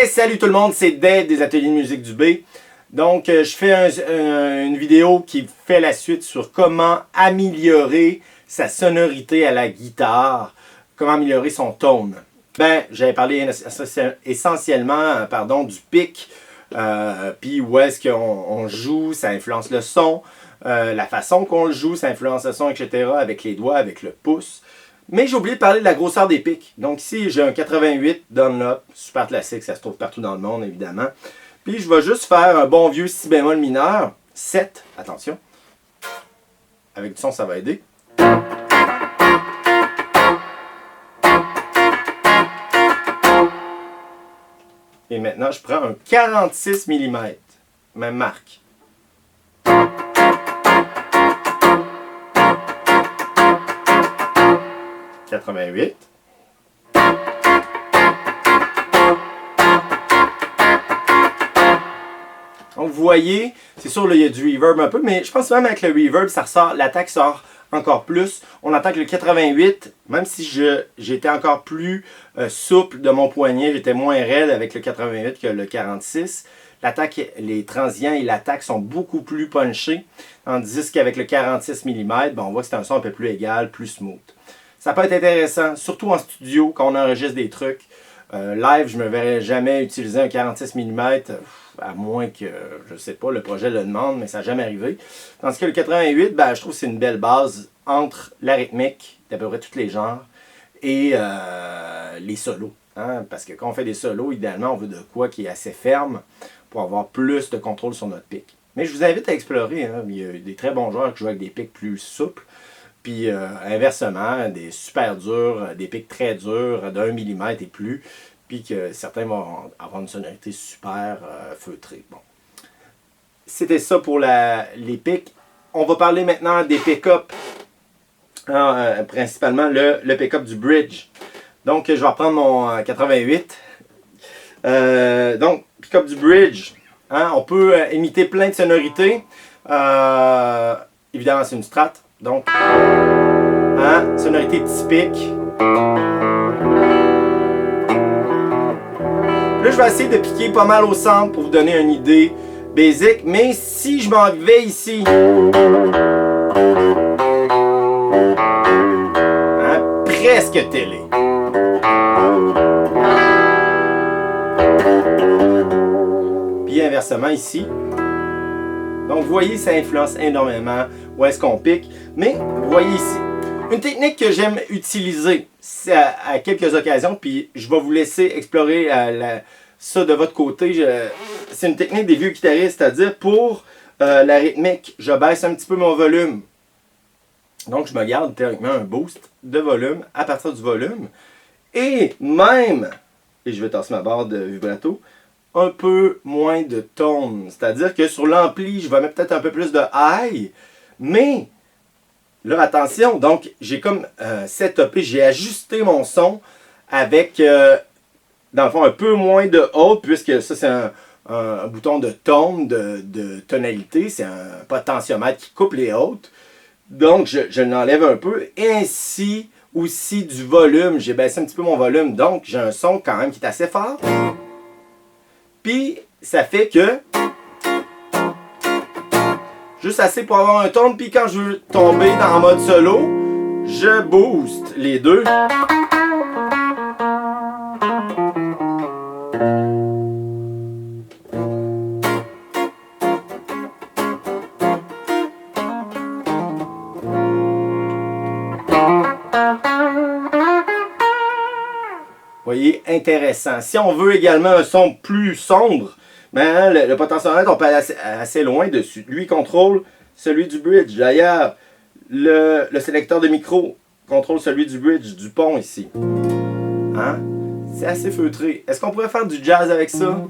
Salut tout le monde, c'est Dave des Ateliers de musique du B. Donc, je fais une vidéo qui fait la suite sur comment améliorer sa sonorité à la guitare, comment améliorer son tone. Ben, j'avais parlé essentiellement du pic, puis où est-ce qu'on joue, ça influence le son, la façon qu'on le joue, ça influence le son, etc. avec les doigts, avec le pouce. Mais j'ai oublié de parler de la grosseur des pics. Donc ici, j'ai un 88 Dunlop, super classique, ça se trouve partout dans le monde, évidemment. Puis je vais juste faire un bon vieux si bémol mineur, 7, attention. Avec du son, ça va aider. Et maintenant, je prends un 46 mm, même marque. « 88. Donc vous voyez, c'est sûr, là, il y a du reverb un peu, mais je pense même avec le reverb, ça ressort, l'attaque sort encore plus. On entend que le 88, même si j'étais encore plus souple de mon poignet, j'étais moins raide avec le 88 que le 46. L'attaque, les transients et l'attaque sont beaucoup plus punchés, tandis qu'avec le 46 mm, on voit que c'est un son un peu plus égal, plus smooth. Ça peut être intéressant, surtout en studio, quand on enregistre des trucs. Live, je ne me verrais jamais utiliser un 46 mm, à moins que, je ne sais pas, le projet le demande, mais ça n'a jamais arrivé. Tandis que le 88, ben, je trouve que c'est une belle base entre la rythmique, d'à peu près tous les genres, et les solos. Hein? Parce que quand on fait des solos, idéalement, on veut de quoi qui est assez ferme pour avoir plus de contrôle sur notre pic. Mais je vous invite à explorer. Hein? Il y a des très bons joueurs qui jouent avec des pics plus souples. Puis inversement, des super durs, des pics très durs d'1 mm et plus, puis que certains vont avoir une sonorité super feutrée. Bon. C'était ça pour les pics. On va parler maintenant des pick-up, principalement le pick-up du bridge. Donc je vais reprendre mon 88. Donc, pick-up du bridge. Hein, on peut imiter plein de sonorités. Évidemment, c'est une strat. Donc, hein, sonorité typique. Là, je vais essayer de piquer pas mal au centre pour vous donner une idée basique. Mais si je m'en vais ici, hein, presque télé. Puis inversement ici. Donc, vous voyez, ça influence énormément où est-ce qu'on pique. Mais, vous voyez ici, une technique que j'aime utiliser à quelques occasions, puis je vais vous laisser explorer ça de votre côté. C'est une technique des vieux guitaristes, c'est-à-dire pour la rythmique, je baisse un petit peu mon volume. Donc, je me garde théoriquement un boost de volume à partir du volume. Et même, et je vais tasser ma barre de vibrato, un peu moins de tone. C'est-à-dire que sur l'ampli, je vais mettre peut-être un peu plus de high, mais là, attention, donc j'ai comme setupé, j'ai ajusté mon son avec, dans le fond, un peu moins de haute, puisque ça, c'est un bouton de tone, de tonalité, c'est un potentiomètre qui coupe les hautes. Donc, je l'enlève un peu, et ainsi aussi du volume, j'ai baissé un petit peu mon volume, donc j'ai un son quand même qui est assez fort. Puis, ça fait que juste assez pour avoir un tone, puis quand je veux tomber en mode solo, je booste les deux. Vous voyez, intéressant. Si on veut également un son plus sombre, ben, le potentiomètre, on peut aller assez loin dessus. Lui contrôle celui du bridge. D'ailleurs, le sélecteur de micro contrôle celui du bridge, du pont ici. Hein? C'est assez feutré. Est-ce qu'on pourrait faire du jazz avec ça?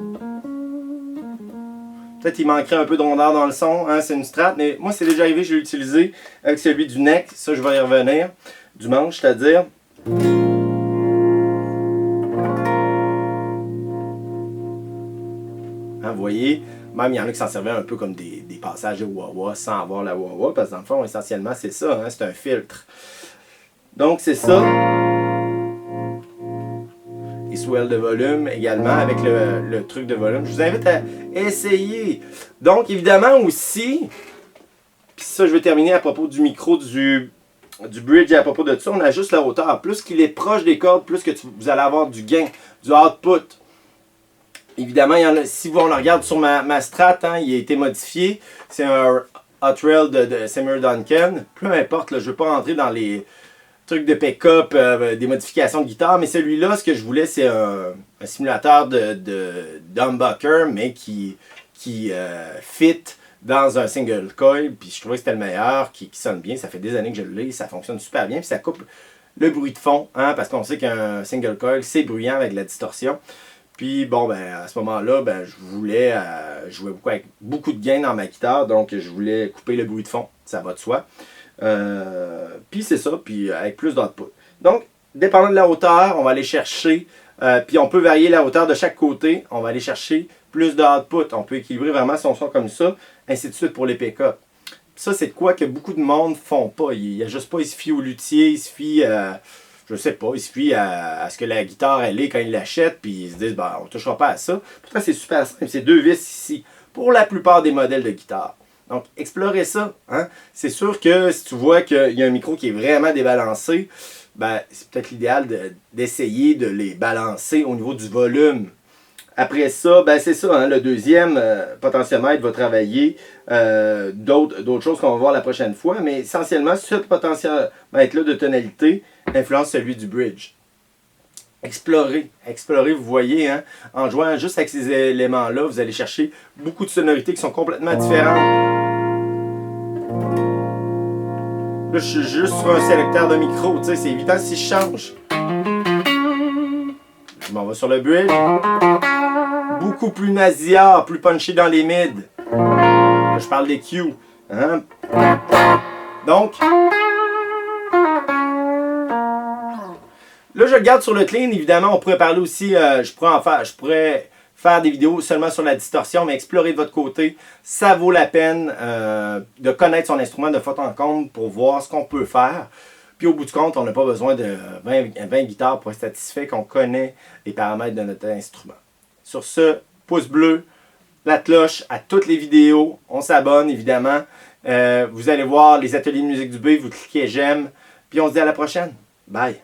Peut-être qu'il manquerait un peu de rondeur dans le son. Hein? C'est une strat, mais moi, c'est déjà arrivé, je l'ai utilisé avec celui du neck. Ça, je vais y revenir. Du manche, c'est-à-dire. Vous voyez, même il y en a qui s'en servaient un peu comme des passages de wah-wah sans avoir la wah-wah, parce que dans le fond, essentiellement, c'est ça, hein, c'est un filtre. Donc, c'est ça. Et swell de volume également avec le truc de volume. Je vous invite à essayer. Donc évidemment aussi, puis ça je vais terminer à propos du micro du bridge et à propos de ça, on ajuste la hauteur. Plus qu'il est proche des cordes, plus que vous allez avoir du gain, du output. Évidemment, il y en a, si on regarde sur ma Strat, hein, il a été modifié. C'est un Hot Rail de Seymour Duncan. Peu importe, là, je ne veux pas rentrer dans les trucs de pick-up, des modifications de guitare, mais celui-là, ce que je voulais, c'est un simulateur de humbucker, mais qui fit dans un single coil. Puis je trouvais que c'était le meilleur, qui sonne bien. Ça fait des années que je l'ai, ça fonctionne super bien. Puis ça coupe le bruit de fond, hein, parce qu'on sait qu'un single coil, c'est bruyant avec de la distorsion. Puis bon, ben à ce moment-là, ben, je voulais jouer avec beaucoup de gain dans ma guitare, donc je voulais couper le bruit de fond, ça va de soi. Puis c'est ça, puis avec plus d'output. Donc, dépendant de la hauteur, on va aller chercher, puis on peut varier la hauteur de chaque côté, on va aller chercher plus d'output. On peut équilibrer vraiment son son comme ça, ainsi de suite pour les pick-up. Ça, c'est de quoi que beaucoup de monde font pas. Il n'y a juste pas, il se fie au luthier, il se fie je sais pas, il se fie à ce que la guitare elle est quand ils l'achètent, puis ils se disent, ben, on ne touchera pas à ça. Pourtant, c'est super simple, c'est 2 vis ici, pour la plupart des modèles de guitare. Donc, explorez ça. Hein? C'est sûr que si tu vois qu'il y a un micro qui est vraiment débalancé, ben, c'est peut-être l'idéal d'essayer de les balancer au niveau du volume. Après ça, ben c'est ça, hein, le deuxième potentiomètre va travailler d'autres choses qu'on va voir la prochaine fois, mais essentiellement, ce potentiomètre-là de tonalité influence celui du bridge. Explorez, vous voyez, hein, en jouant juste avec ces éléments-là, vous allez chercher beaucoup de sonorités qui sont complètement différentes. Là, je suis juste sur un sélecteur de micro, tu sais, c'est évident si je change. Je m'en vais sur le bridge. Beaucoup plus nasillard, plus punché dans les mids. Là, je parle des Q. Hein? Donc, là, je regarde sur le clean. Évidemment, on pourrait parler aussi, je pourrais faire des vidéos seulement sur la distorsion, mais explorer de votre côté. Ça vaut la peine de connaître son instrument de fond en comble pour voir ce qu'on peut faire. Puis au bout du compte, on n'a pas besoin de 20 guitares pour être satisfait qu'on connaît les paramètres de notre instrument. Sur ce, pouce bleu, la cloche à toutes les vidéos. On s'abonne évidemment. Vous allez voir les ateliers de musique du B, vous cliquez j'aime. Puis on se dit à la prochaine. Bye!